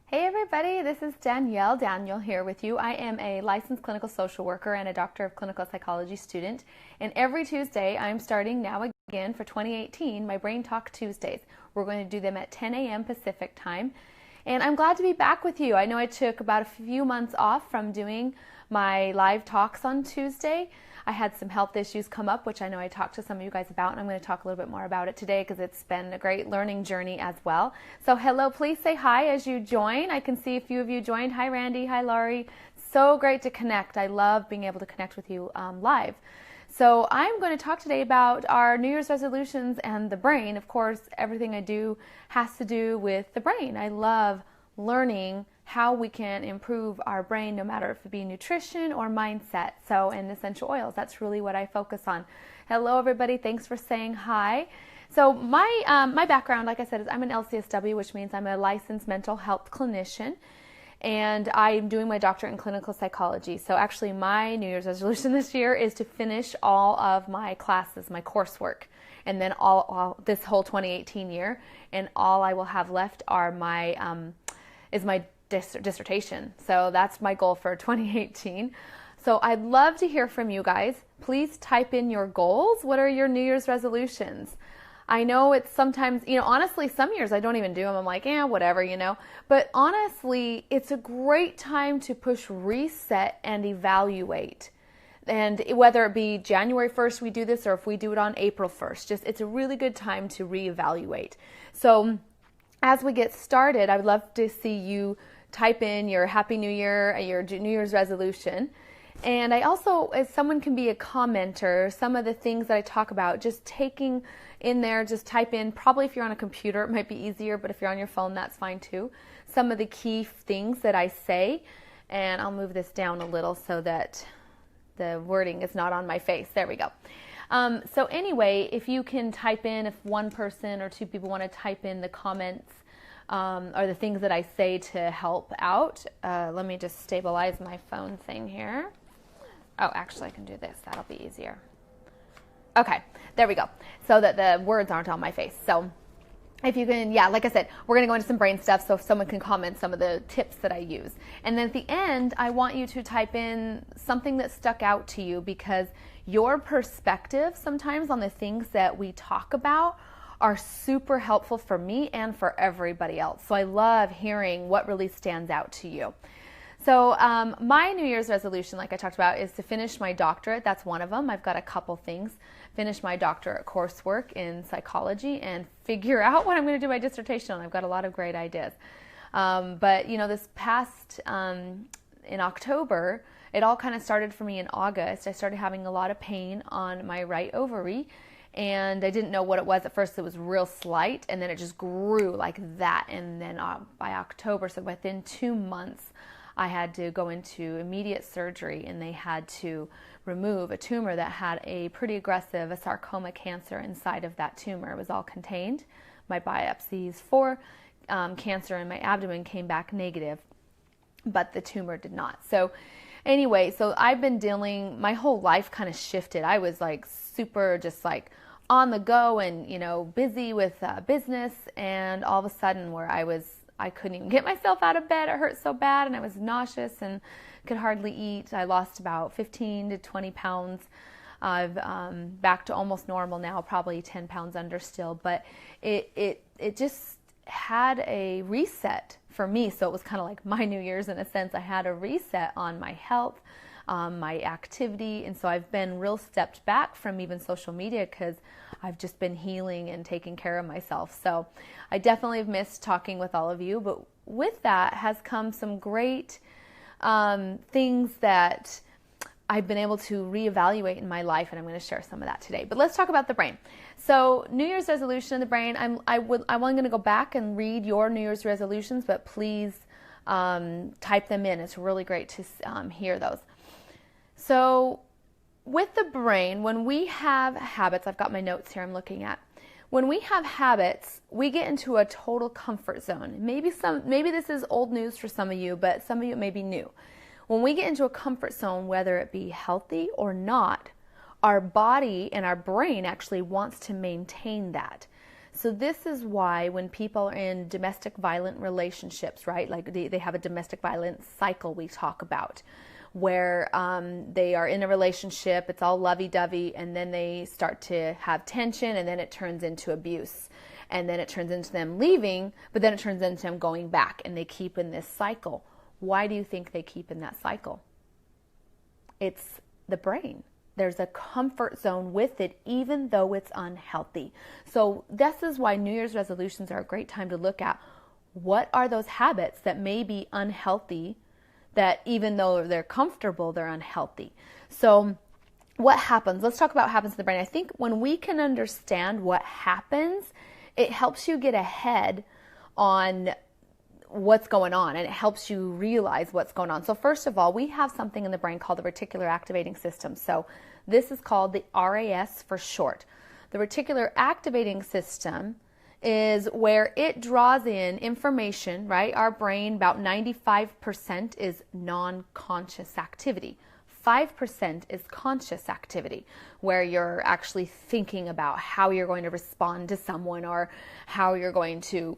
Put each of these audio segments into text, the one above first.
Hey everybody, this is Danielle here with you. I am a licensed clinical social worker and a doctor of clinical psychology student. And every Tuesday, I'm starting now again for 2018, my Brain Talk Tuesdays. We're going to do them at 10 a.m. Pacific time. And I'm glad to be back with you. I know I took about a few months off from doing my live talks on Tuesday. I had some health issues come up, which I know I talked to some of you guys about, and I'm going to talk a little bit more about it today because it's been a great learning journey as well. So hello, please say hi as you join. I can see a few of you joined. Hi, Randy. Hi, Laurie. So great to connect. I love being able to connect with you live. So I'm going to talk today about our New Year's resolutions and the brain. Of course, everything I do has to do with the brain. I love learning how we can improve our brain, no matter if it be nutrition or mindset. So, and essential oils, that's really what I focus on. Hello, everybody. Thanks for saying hi. So my background, like I said, is I'm an LCSW, which means I'm a licensed mental health clinician, and I'm doing my doctorate in clinical psychology. So actually, my New Year's resolution this year is to finish all of my classes, my coursework, and then all this whole 2018 year, and all I will have left are my dissertation. So that's my goal for 2018. So I'd love to hear from you guys. Please type in your goals. What are your New Year's resolutions? I know it's sometimes, honestly, some years I don't even do them. I'm like, whatever, But honestly, it's a great time to push reset and evaluate. And whether it be January 1st we do this, or if we do it on April 1st, it's a really good time to reevaluate. So as we get started, I would love to see you type in your Happy New Year, your New Year's resolution. And I also, as someone can be a commenter, some of the things that I talk about, just taking in there, just type in, probably if you're on a computer, it might be easier, but if you're on your phone, that's fine too. Some of the key things that I say, and I'll move this down a little so that the wording is not on my face. There we go. So anyway, if you can type in, if one person or two people want to type in the comments, or the things that I say to help out. Let me just stabilize my phone thing here. Oh, actually I can do this. That'll be easier. Okay, there we go. So that the words aren't on my face. So if you can, like I said, we're going to go into some brain stuff, so if someone can comment some of the tips that I use. And then at the end, I want you to type in something that stuck out to you, because your perspective sometimes on the things that we talk about are super helpful for me and for everybody else. So I love hearing what really stands out to you. So my New Year's resolution, like I talked about, is to finish my doctorate. That's one of them. I've got a couple things. Finish my doctorate coursework in psychology and figure out what I'm going to do my dissertation on. I've got a lot of great ideas. But this past, in October, it all kind of started for me in August. I started having a lot of pain on my right ovary, and I didn't know what it was at first. It was real slight, and then it just grew like that. And then by October, so within 2 months, I had to go into immediate surgery, and they had to remove a tumor that had a pretty aggressive sarcoma cancer inside of that tumor. It was all contained. My biopsies for cancer in my abdomen came back negative, but the tumor did not. So anyway, so I've been dealing, my whole life kind of shifted. I was like super just like on the go and, busy with business, and all of a sudden where I couldn't even get myself out of bed. It hurt so bad, and I was nauseous and could hardly eat. I lost about 15 to 20 pounds. I've back to almost normal now, probably 10 pounds under still, but it just had a reset for me. So it was kind of like my New Year's in a sense. I had a reset on my health, my activity, and so I've been real stepped back from even social media because I've just been healing and taking care of myself. So I definitely have missed talking with all of you, but with that has come some great things that I've been able to reevaluate in my life, and I'm going to share some of that today. But let's talk about the brain. So New Year's resolution in the brain, I'm going to go back and read your New Year's resolutions, but please type them in. It's really great to hear those. So with the brain, when we have habits, I've got my notes here I'm looking at. When we have habits, we get into a total comfort zone. Maybe this is old news for some of you, but some of you may be new. When we get into a comfort zone, whether it be healthy or not, our body and our brain actually wants to maintain that. So this is why when people are in domestic violent relationships, right, like they have a domestic violence cycle we talk about, where they are in a relationship, it's all lovey-dovey, and then they start to have tension, and then it turns into abuse. And then it turns into them leaving, but then it turns into them going back, and they keep in this cycle. Why do you think they keep in that cycle? It's the brain. There's a comfort zone with it, even though it's unhealthy. So this is why New Year's resolutions are a great time to look at what are those habits that may be unhealthy, that even though they're comfortable, they're unhealthy. So what happens? Let's talk about what happens in the brain. I think when we can understand what happens, it helps you get ahead on what's going on, and it helps you realize what's going on. So first of all, we have something in the brain called the reticular activating system. So this is called the RAS for short. The reticular activating system is where it draws in information, right? Our brain, about 95% is non-conscious activity. 5% is conscious activity, where you're actually thinking about how you're going to respond to someone, or how you're going to,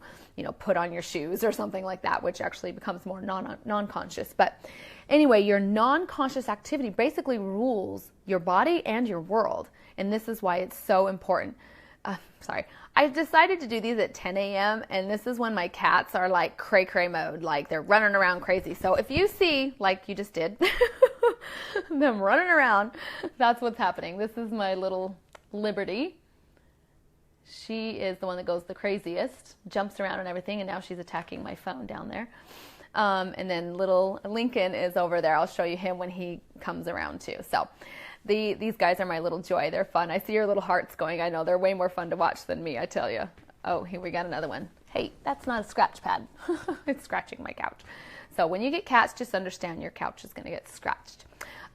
put on your shoes or something like that, which actually becomes more non-conscious. But anyway, your non-conscious activity basically rules your body and your world. And this is why it's so important. I decided to do these at 10 a.m. and this is when my cats are like cray-cray mode, like they're running around crazy. So if you see, like you just did, them running around, that's what's happening. This is my little Liberty. She is the one that goes the craziest, jumps around and everything, and now she's attacking my phone down there. And then little Lincoln is over there. I'll show you him when he comes around too. So these guys are my little joy. They're fun. I see your little hearts going. I know they're way more fun to watch than me, I tell you. Oh, here we got another one. Hey, that's not a scratch pad. It's scratching my couch. So when you get cats, just understand your couch is going to get scratched.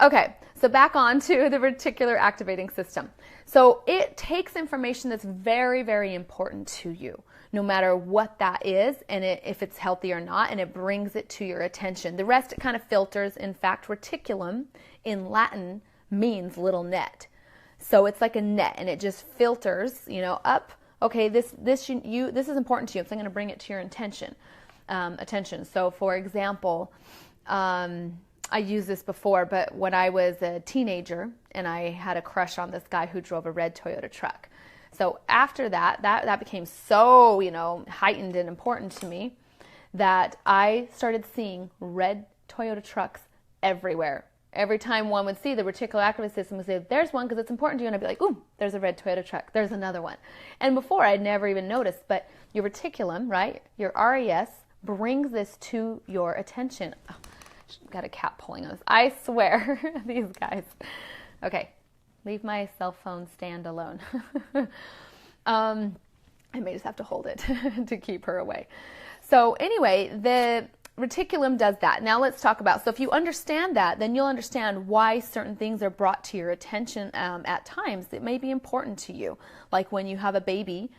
Okay, so back on to the reticular activating system. So it takes information that's very, very important to you, no matter what that is, and if it's healthy or not, and it brings it to your attention. The rest, it kind of filters. In fact, reticulum in Latin means little net. So it's like a net, and it just filters, up. Okay, this is important to you, so I'm going to bring it to your attention. So, for example, I used this before, but when I was a teenager and I had a crush on this guy who drove a red Toyota truck. So after that became so, heightened and important to me that I started seeing red Toyota trucks everywhere. Every time one would see, the reticular activating system would say, there's one because it's important to you. And I'd be like, ooh, there's a red Toyota truck. There's another one. And before, I'd never even noticed. But your reticulum, right, your RAS, brings this to your attention. Oh, got a cat pulling on this. I swear, these guys. Okay, leave my cell phone stand alone. I may just have to hold it to keep her away. So anyway, the reticulum does that. Now let's talk about, so if you understand that, then you'll understand why certain things are brought to your attention at times that may be important to you. Like when you have a baby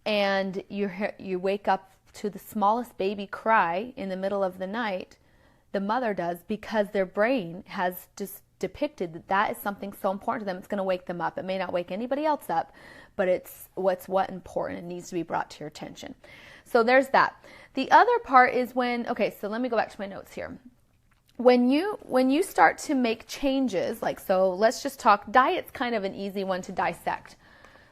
and you wake up to the smallest baby cry in the middle of the night, the mother does, because their brain has just depicted that is something so important to them. It's going to wake them up. It may not wake anybody else up, but it's what's important. It needs to be brought to your attention. So there's that. The other part is okay, so let me go back to my notes here. When you start to make changes, so let's just talk, diet's kind of an easy one to dissect.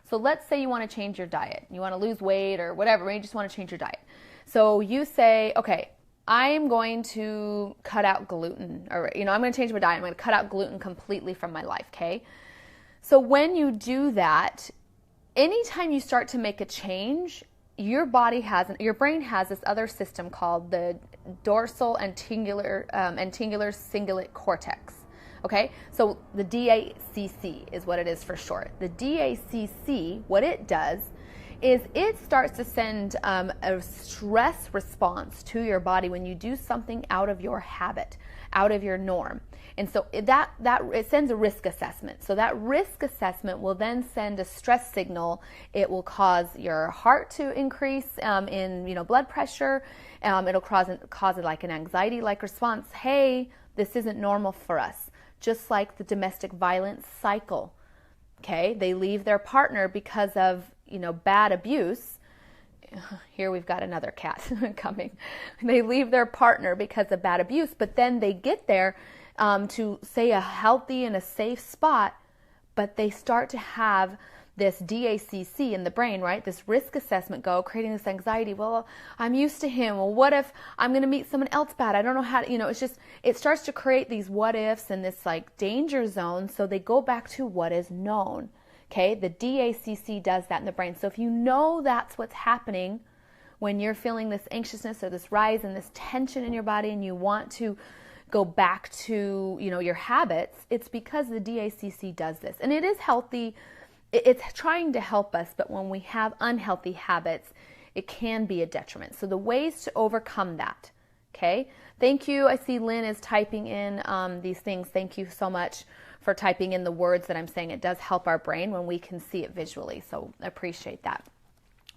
So let's say you want to change your diet. You want to lose weight or whatever, you just want to change your diet. So you say, okay, I'm going to cut out gluten, or, I'm going to change my diet. I'm going to cut out gluten completely from my life, okay? So when you do that, anytime you start to make a change, your brain has this other system called the dorsal anterior cingulate cortex, okay? So the DACC is what it is for short. The DACC, what it does is it starts to send a stress response to your body when you do something out of your habit, out of your norm. And so that it sends a risk assessment. So that risk assessment will then send a stress signal. It will cause your heart to increase in blood pressure. It'll cause like an anxiety-like response. Hey, this isn't normal for us. Just like the domestic violence cycle. Okay, they leave their partner because of bad abuse, here we've got another cat coming. They leave their partner because of bad abuse, but then they get there to say a healthy and a safe spot, but they start to have this DACC in the brain, right? This risk assessment creating this anxiety. Well, I'm used to him. Well, what if I'm going to meet someone else bad? I don't know how to, it's just, it starts to create these what ifs and this like danger zone. So they go back to what is known. Okay. The DACC does that in the brain. So if you know that's what's happening when you're feeling this anxiousness or this rise and this tension in your body and you want to go back to, your habits, it's because the DACC does this. And it is healthy. It's trying to help us, but when we have unhealthy habits, it can be a detriment. So the ways to overcome that, okay? Thank you. I see Lynn is typing in these things. Thank you so much for typing in the words that I'm saying. It does help our brain when we can see it visually, so I appreciate that.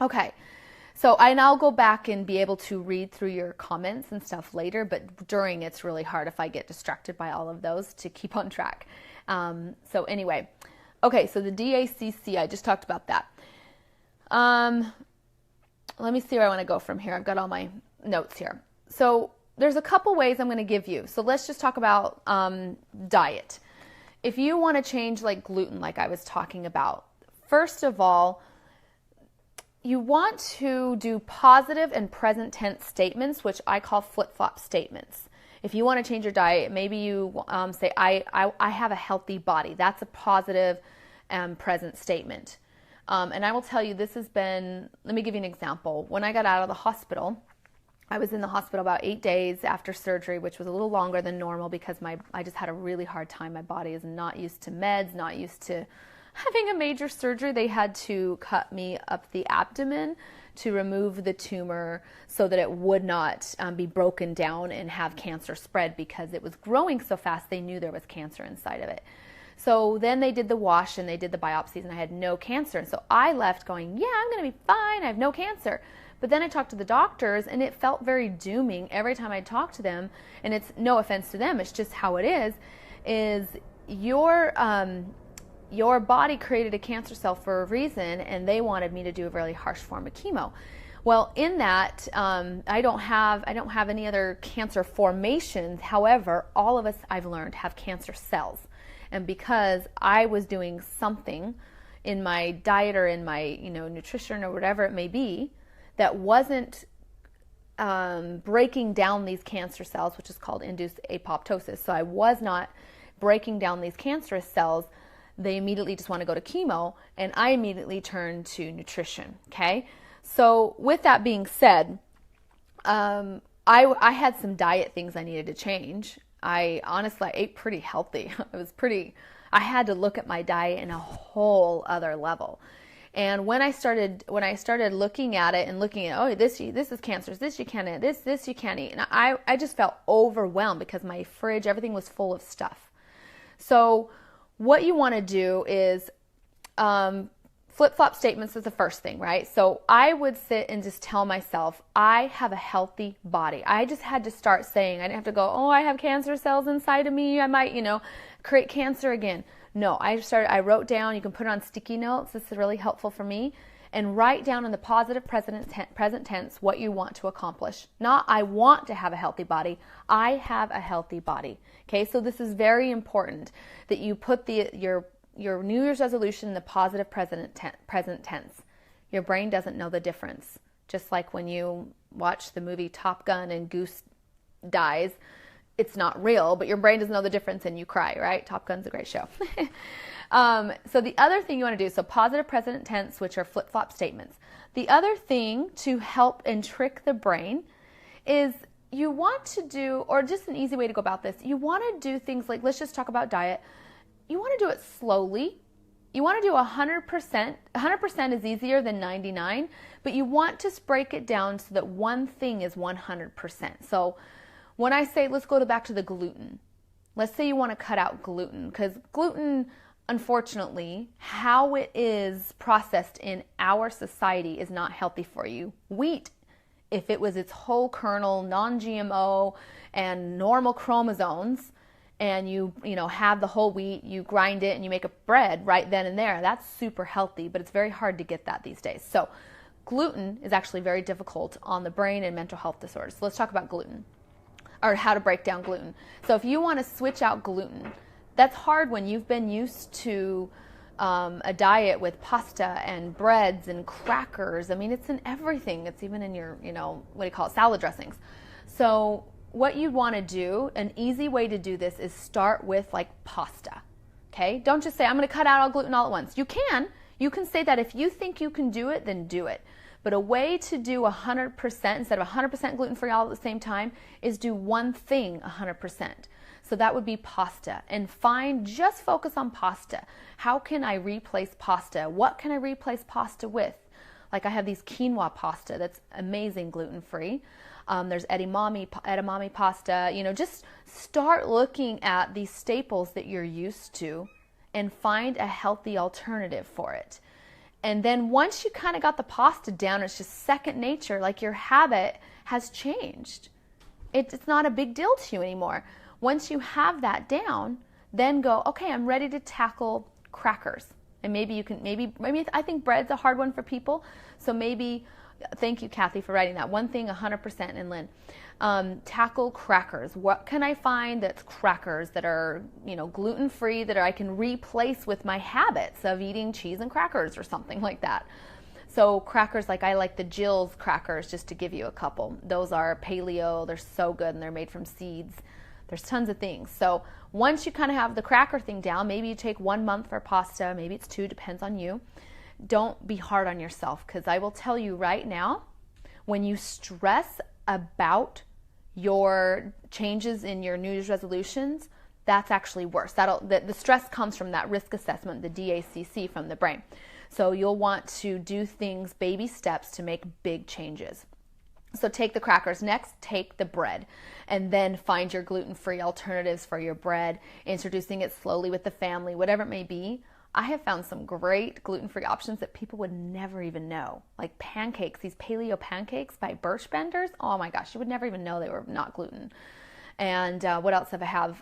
Okay, so I'll go back and be able to read through your comments and stuff later, but during it's really hard if I get distracted by all of those to keep on track. So anyway. Okay, so the DACC, I just talked about that. Let me see where I want to go from here. I've got all my notes here. So there's a couple ways I'm going to give you. So let's just talk about diet. If you want to change like gluten, like I was talking about, first of all, you want to do positive and present tense statements, which I call flip-flop statements. If you want to change your diet, maybe you say, I have a healthy body. That's a positive present statement. And I will tell you, this has been, let me give you an example. When I got out of the hospital, I was in the hospital about 8 days after surgery, which was a little longer than normal because I just had a really hard time. My body is not used to meds, not used to having a major surgery. They had to cut me up the abdomen to remove the tumor so that it would not be broken down and have cancer spread because it was growing so fast they knew there was cancer inside of it. So then they did the wash and they did the biopsies and I had no cancer. And so I left going, yeah, I'm going to be fine. I have no cancer. But then I talked to the doctors and it felt very dooming every time I talked to them. And it's no offense to them, it's just how it is your body created a cancer cell for a reason, and they wanted me to do a really harsh form of chemo. Well, in that, I don't have any other cancer formations. However, all of us, I've learned, have cancer cells. And because I was doing something in my diet or in my, nutrition or whatever it may be, that wasn't breaking down these cancer cells, which is called induced apoptosis. So I was not breaking down these cancerous cells. They immediately just want to go to chemo, and I immediately turn to nutrition, okay? So with that being said, I had some diet things I needed to change. I ate pretty healthy. I had to look at my diet in a whole other level. And when I started looking at it and looking at, this is cancerous, this you can't eat, this you can't eat. And I just felt overwhelmed because my fridge, everything was full of stuff. So what you want to do is flip-flop statements is the first thing, right? So I would sit and just tell myself, I have a healthy body. I just had to start saying, I didn't have to go, I have cancer cells inside of me. I might, create cancer again. No, I wrote down, you can put it on sticky notes. This is really helpful for me. And write down in the positive present tense what you want to accomplish. Not, I want to have a healthy body. I have a healthy body. Okay, so this is very important that you put your New Year's resolution in the positive present tense. Your brain doesn't know the difference. Just like when you watch the movie Top Gun and Goose dies, it's not real, but your brain doesn't know the difference and you cry, right? Top Gun's a great show. So the other thing you want to do, so positive present tense, which are flip-flop statements. The other thing to help and trick the brain is you want to do, or just an easy way to go about this, you want to do things like, let's just talk about diet. You want to do it slowly. You want to do 100%. 100% is easier than 99, but you want to break it down so that one thing is 100%. So when I say, let's go back to the gluten. Let's say you want to cut out gluten, because gluten, unfortunately, how it is processed in our society is not healthy for you. Wheat, if it was its whole kernel, non-GMO, and normal chromosomes, and you have the whole wheat, you grind it and you make a bread right then and there, that's super healthy, but it's very hard to get that these days. So gluten is actually very difficult on the brain and mental health disorders. So let's talk about gluten, or how to break down gluten. So if you want to switch out gluten, that's hard when you've been used to a diet with pasta and breads and crackers. I mean, it's in everything. It's even in your, salad dressings. So what you want to do, an easy way to do this is start with like pasta. Okay? Don't just say, I'm going to cut out all gluten all at once. You can say that. If you think you can do it, then do it. But a way to do 100% instead of 100% gluten-free all at the same time is do one thing 100%. So that would be pasta, and just focus on pasta. How can I replace pasta? What can I replace pasta with? Like I have these quinoa pasta that's amazing gluten-free. There's edamame pasta. Just start looking at these staples that you're used to and find a healthy alternative for it. And then once you kind of got the pasta down, it's just second nature, like your habit has changed. It's not a big deal to you anymore. Once you have that down, then go, okay, I'm ready to tackle crackers. And maybe I think bread's a hard one for people. So maybe, thank you, Kathy, for writing that. One thing, 100%, and Lynn. Tackle crackers. What can I find that's crackers that are, gluten-free, that I can replace with my habits of eating cheese and crackers or something like that? So crackers, like I like the Jill's crackers, just to give you a couple. Those are paleo. They're so good, and they're made from seeds. There's tons of things. So once you kind of have the cracker thing down, maybe you take 1 month for pasta, maybe it's 2, depends on you. Don't be hard on yourself, because I will tell you right now, when you stress about your changes in your New Year's resolutions, that's actually worse. The stress comes from that risk assessment, the DACC from the brain. So you'll want to do things, baby steps, to make big changes. So take the crackers. Next, take the bread, and then find your gluten-free alternatives for your bread, introducing it slowly with the family, whatever it may be. I have found some great gluten-free options that people would never even know, like pancakes, these paleo pancakes by Birch Benders. Oh my gosh, you would never even know they were not gluten. And what else have I have?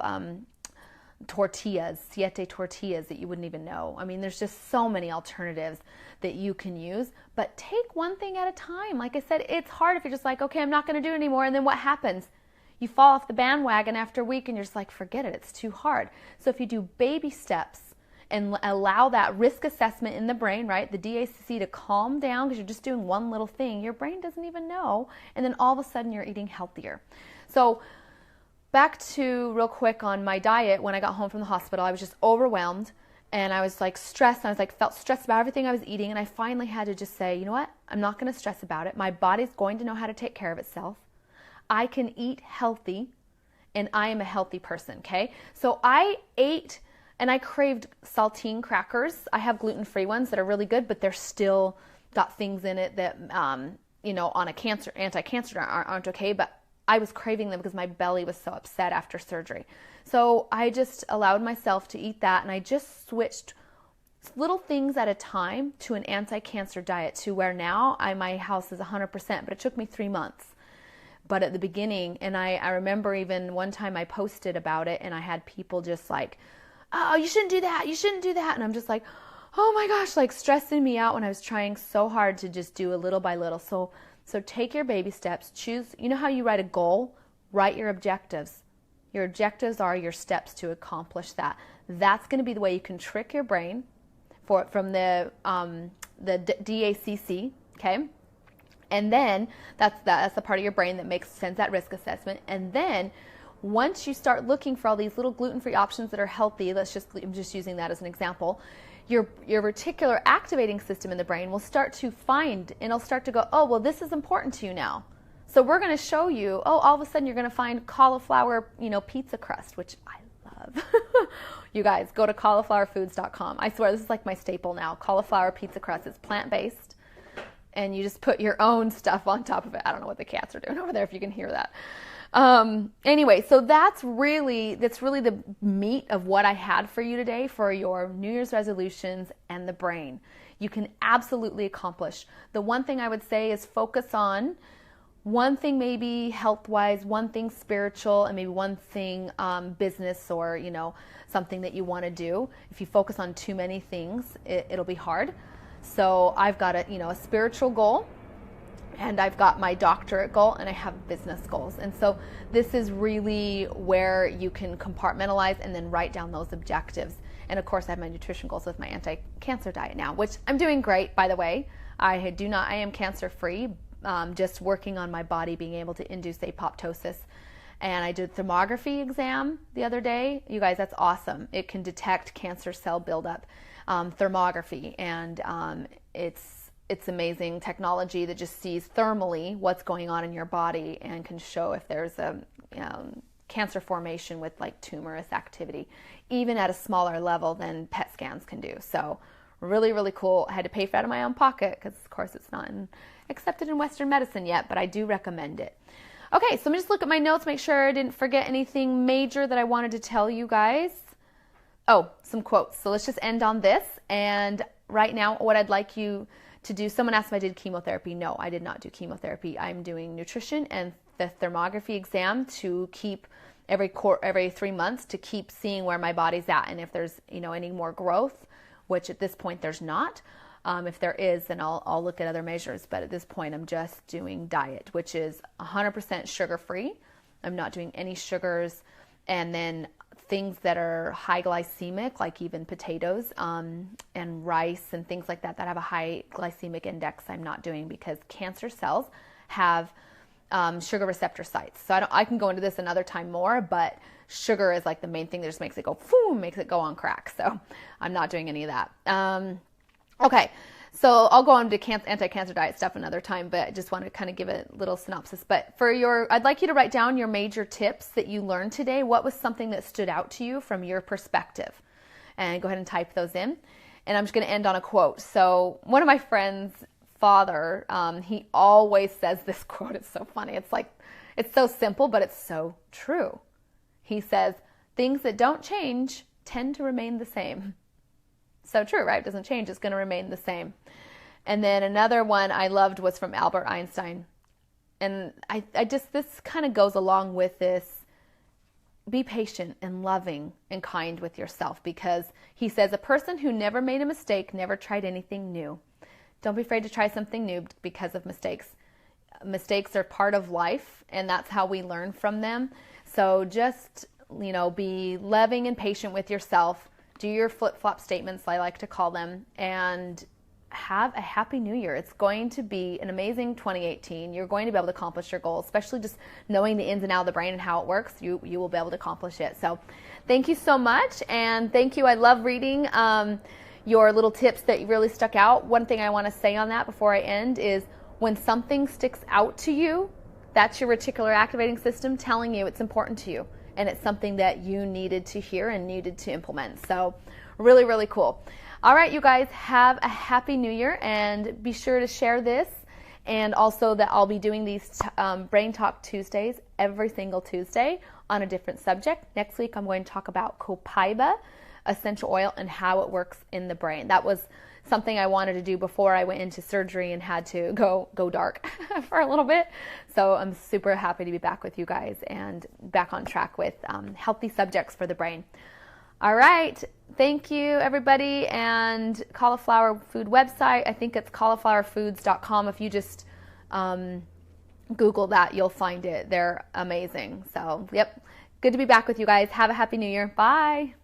Tortillas, siete tortillas that you wouldn't even know. I mean, there's just so many alternatives that you can use, but take one thing at a time. Like I said, it's hard if you're just like, okay, I'm not going to do it anymore. And then what happens? You fall off the bandwagon after a week and you're just like, forget it. It's too hard. So if you do baby steps and allow that risk assessment in the brain, right, the DACC, to calm down, because you're just doing one little thing, your brain doesn't even know. And then all of a sudden you're eating healthier. So back to real quick on my diet. When I got home from the hospital, I was just overwhelmed, and I was like stressed. I was like, felt stressed about everything I was eating. And I finally had to just say, you know what? I'm not going to stress about it. My body's going to know how to take care of itself. I can eat healthy, and I am a healthy person. Okay. So I ate, and I craved saltine crackers. I have gluten-free ones that are really good, but they're still got things in it that, on a anti-cancer aren't okay. But I was craving them because my belly was so upset after surgery. So I just allowed myself to eat that, and I just switched little things at a time to an anti-cancer diet, to where now my house is 100%, but it took me 3 months. But at the beginning, and I remember even one time I posted about it, and I had people just like, oh, you shouldn't do that, you shouldn't do that. And I'm just like, oh my gosh, like stressing me out when I was trying so hard to just do a little by little. So take your baby steps, choose, you know how you write a goal? Write your objectives. Your objectives are your steps to accomplish that. That's going to be the way you can trick your brain from the DACC, okay? And then that's the part of your brain that sends that risk assessment. And then once you start looking for all these little gluten-free options that are healthy, I'm just using that as an example, your reticular activating system in the brain will start to find, and it'll start to go, oh, well, this is important to you now. So we're going to show you, all of a sudden you're going to find cauliflower, pizza crust, which I love. You guys, go to cauliflowerfoods.com. I swear, this is like my staple now. Cauliflower pizza crust. It's plant-based, and you just put your own stuff on top of it. I don't know what the cats are doing over there, if you can hear that. Anyway, so that's really the meat of what I had for you today for your New Year's resolutions and the brain. You can absolutely accomplish. The one thing I would say is focus on one thing, maybe health-wise, one thing spiritual, and maybe one thing business, or something that you want to do. If you focus on too many things, it'll be hard. So I've got a spiritual goal and I've got my doctorate goal, and I have business goals. And so this is really where you can compartmentalize and then write down those objectives. And of course, I have my nutrition goals with my anti-cancer diet now, which I'm doing great, by the way. I am cancer-free, just working on my body being able to induce apoptosis. And I did a thermography exam the other day. You guys, that's awesome. It can detect cancer cell buildup, thermography, and it's amazing technology that just sees thermally what's going on in your body and can show if there's a cancer formation with like tumorous activity, even at a smaller level than PET scans can do. So really, really cool. I had to pay for it out of my own pocket because, of course, it's not accepted in Western medicine yet, but I do recommend it. Okay, so let me just look at my notes, make sure I didn't forget anything major that I wanted to tell you guys. Oh, some quotes. So let's just end on this. And right now, what I'd like you to do, someone asked if I did chemotherapy. No, I did not do chemotherapy. I'm doing nutrition and the thermography exam to keep every 3 months to keep seeing where my body's at, and if there's any more growth, which at this point there's not. If there is, then I'll look at other measures. But at this point, I'm just doing diet, which is 100% sugar-free. I'm not doing any sugars, and then things that are high glycemic, like even potatoes and rice and things like that have a high glycemic index, I'm not doing, because cancer cells have sugar receptor sites. So I can go into this another time more, but sugar is like the main thing that just makes it go boom, makes it go on crack. So I'm not doing any of that. Okay, so I'll go on to anti-cancer diet stuff another time, but I just want to kind of give a little synopsis. But I'd like you to write down your major tips that you learned today. What was something that stood out to you from your perspective? And go ahead and type those in. And I'm just going to end on a quote. So one of my friends' father, he always says this quote. It's so funny. It's so simple, but it's so true. He says, things that don't change tend to remain the same. So true, right? It doesn't change. It's going to remain the same. And then another one I loved was from Albert Einstein. And this kind of goes along with this. Be patient and loving and kind with yourself, because he says a person who never made a mistake never tried anything new. Don't be afraid to try something new because of mistakes. Mistakes are part of life, and that's how we learn from them. So just, be loving and patient with yourself. Do your flip-flop statements, I like to call them, and have a happy new year. It's going to be an amazing 2018. You're going to be able to accomplish your goals, especially just knowing the ins and outs of the brain and how it works. You will be able to accomplish it. So thank you so much, and thank you. I love reading your little tips that really stuck out. One thing I want to say on that before I end is when something sticks out to you, that's your reticular activating system telling you it's important to you. And it's something that you needed to hear and needed to implement. So really, really cool. All right, you guys, have a happy new year, and be sure to share this. And also that I'll be doing these Brain Talk Tuesdays every single Tuesday on a different subject. Next week, I'm going to talk about copaiba essential oil and how it works in the brain. That was something I wanted to do before I went into surgery and had to go dark for a little bit. So I'm super happy to be back with you guys and back on track with healthy subjects for the brain. All right. Thank you, everybody. And Cauliflower Food website, I think it's cauliflowerfoods.com. If you just Google that, you'll find it. They're amazing. So, yep. Good to be back with you guys. Have a happy new year. Bye.